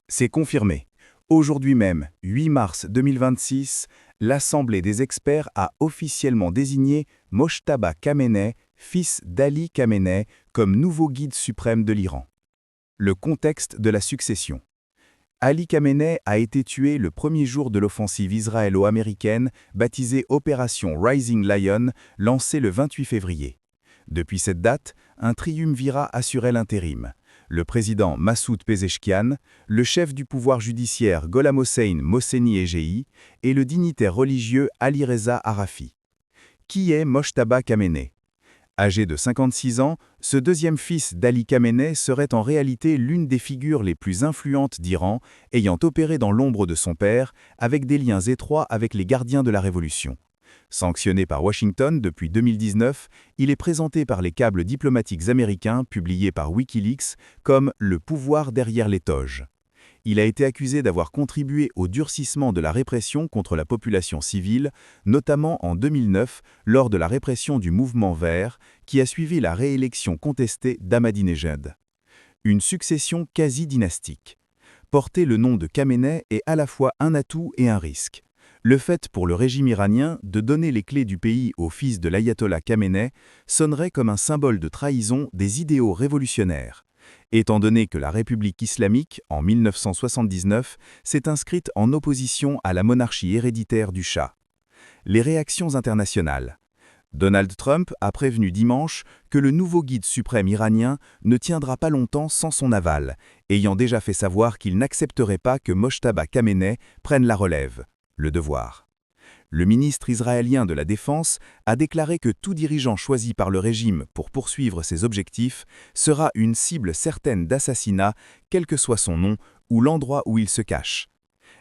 C'est confirmé. Aujourd'hui même, 8 mars 2026, l'Assemblée des experts a officiellement désigné Mojtaba Khamenei, fils d'Ali Khamenei, comme nouveau guide suprême de l'Iran. Le contexte de la succession. Ali Khamenei a été tué le premier jour de l'offensive israélo-américaine baptisée Opération Rising Lion, lancée le 28 février. Depuis cette date, un triumvirat assurait l'intérim. Le président Massoud Pezeshkian, le chef du pouvoir judiciaire Gholam Hossein Mohseni Égei et le dignitaire religieux Ali Reza Arafi. Qui est Mojtaba Khamenei? Âgé de 56 ans, ce deuxième fils d'Ali Khamenei serait en réalité l'une des figures les plus influentes d'Iran, ayant opéré dans l'ombre de son père, avec des liens étroits avec les gardiens de la Révolution. Sanctionné par Washington depuis 2019, il est présenté par les câbles diplomatiques américains publiés par Wikileaks comme « le pouvoir derrière les toges ». Il a été accusé d'avoir contribué au durcissement de la répression contre la population civile, notamment en 2009 lors de la répression du mouvement vert qui a suivi la réélection contestée d'Ahmadinejad. Une succession quasi-dynastique. Porter le nom de Khamenei est à la fois un atout et un risque. Le fait pour le régime iranien de donner les clés du pays au fils de l'ayatollah Khamenei sonnerait comme un symbole de trahison des idéaux révolutionnaires. Étant donné que la République islamique, en 1979, s'est inscrite en opposition à la monarchie héréditaire du Shah. Les réactions internationales. Donald Trump a prévenu dimanche que le nouveau guide suprême iranien ne tiendra pas longtemps sans son aval, ayant déjà fait savoir qu'il n'accepterait pas que Mojtaba Khamenei prenne la relève. Le devoir. Le ministre israélien de la Défense a déclaré que tout dirigeant choisi par le régime pour poursuivre ses objectifs sera une cible certaine d'assassinat, quel que soit son nom ou l'endroit où il se cache.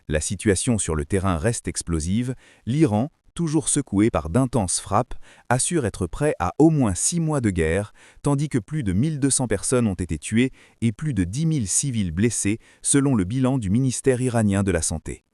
La situation sur le terrain reste explosive, l'Iran, toujours secoué par d'intenses frappes, assure être prêt à au moins 6 mois de guerre, tandis que plus de 1200 personnes ont été tuées et plus de 10 000 civils blessés selon le bilan du ministère iranien de la Santé.